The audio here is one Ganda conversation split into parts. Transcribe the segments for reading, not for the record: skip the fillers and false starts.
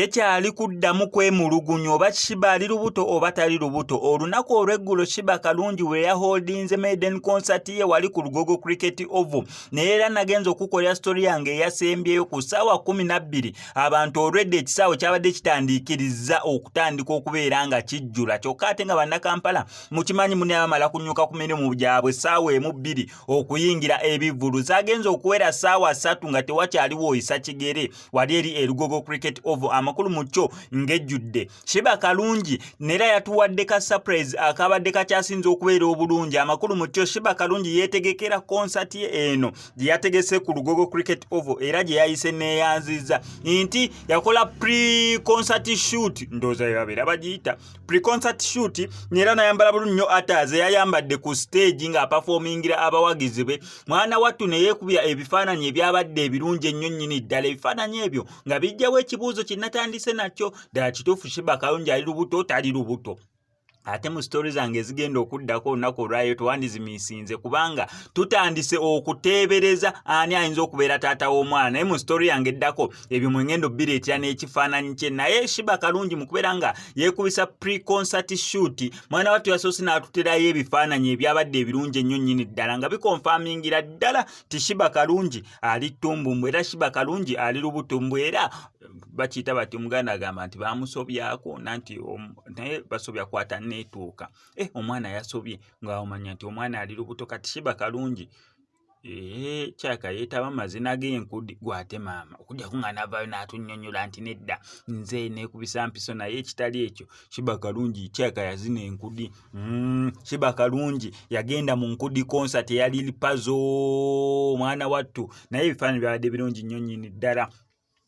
tekyali kuddamu kwemulugunya oba Shiba ali lubuto oba tali lubuto. Olunaku olw'eggulo Shiba Kalungi we yaholdinze maiden concert ye wali ku Lugogo Cricket Oval, naye era nagenza okukolera story yange eyasembyeyo ku ssaawa 12 abantu olwedde ekisaawe kyabadde kitandiikiriza okutandika okubeera nga kijjula, kyokka ate nga bannakampala mukimanyi muni abamala kunyuka ku mirimu gyabwe ssaawa 2 okuyingira ebivvulu. Zagenza okuwera ssaawa 3 nga tewakyaliwo oyisa kigere wali eri e Lugogo Cricket Oval, amakulu mu kyo ng'ejjudde. Shiba Kalungi nera yatuwadde ka surprise akabadde kakyasinze okubeera obulungi. Amakulu mu kyo Shiba Kalungi yeetegekera concert ye eno gye yategese ku Lugogo Cricket Oval era gye yayise neeyanziza nti yakola pre-concert shoot, ndowooza yabeera bagiyita pre-concert shoot, nera nayambala bulungi nnyo attires yayambadde ku stage nga aperformingira abawagizi be. Mwana wattu ne yeekubira ebifaananyi ebyabadde ebirungi ennyo nnyini ddala. Ebifaananyi ebyo nga bijjawo ekibuuzo kye natandise nakyo, ddala kituufu Shiba Kalungi ali lubuto tali lubuto? Ate mu story zange ezigenda okuddako olunaku olwayo tewandizimiisinze kubanga tutandise okuteebereza ani ayinza okubeera taata w'omwana. Naye mu story yange eddako ebyo mwe ngenda obbireetera n'ekifaananyi kye. Naye Shiba Kalungi mu kubeera nga yeekubisa pre-concert shoot, mwana wattu yasoose n'atuterayo ebifaananyi ebyabadde ebirungi ennyo nnyini ddala nga bikonfamingira ddala ti Shiba Kalungi ali ttumbumbwe era Shiba Kalungi ali lubutumbwe. Era bakiyita bati Omuganda agamba nti baamusobyako nanti naye basobya kwata neetuuka. Omwana yasobye nga omanya nti omwana ali lubuto. Kati Shiba Kalungi kyaka yeetaba mazina g'enkudi gwate maama okujjako nga navaayo n'atunnyonnyola nti nedda nze neekubisa mpiso, naye ekitali ekyo Shiba Kalungi kyaka yazina enkudi. Shiba Kalungi yagenda mu nkudi concert eyali lipazo mwana wattu, naye ebifaananyi byabadde birungi nnyo nnyini ddala.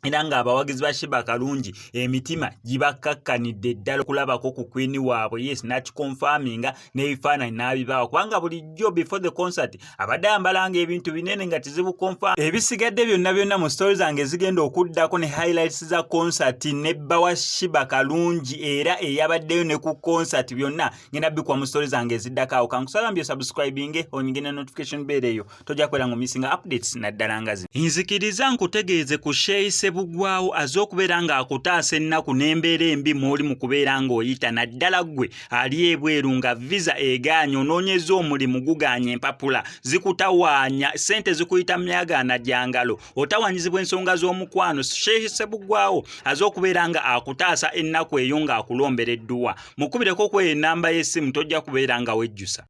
Era nga abawagizi ba Shiba Kalungi emitima gibakakkanidde ddala okulabako ku queen waabwe. Yes, nakikonfaminga n'ebifaananyi n'abibaawa kubanga bulijjo before the concert abadde ayambalanga ebintu binene nga tezibukonfa. Ebisigadde byonna mu stories zange ezigenda okuddako ne highlights za concert nebba wa Shiba Kalungi era eyabaddeyo ne ku concert byonna ngenda bikuwa mu stories zange eziddako awo. Kankusaba mbyo subscribinge onyingine notification bell eyo tojja kwera ngo missing updates naddala ngazi. Nzikiriza nkutegeeze ku Sheise Bugwawo az'okubeera ng'akutaasa ennaku n'embeera embi mw'oli mu kubeera ng'oyita, naddala ggwe ali ebweru nga visa egaanya onoonyeza omulimu gugaanya empapula zikutawaanya ssente zikuyita myagaana gyangalo otawanyizibwa ensonga z'omukwano. Sheise Bugwawo az'okubeera nga akutaasa ennaku eyo ng'akulombera edduwa. Mukubireko ku ennamba y'essimu tojja kubeera nga wejjusa.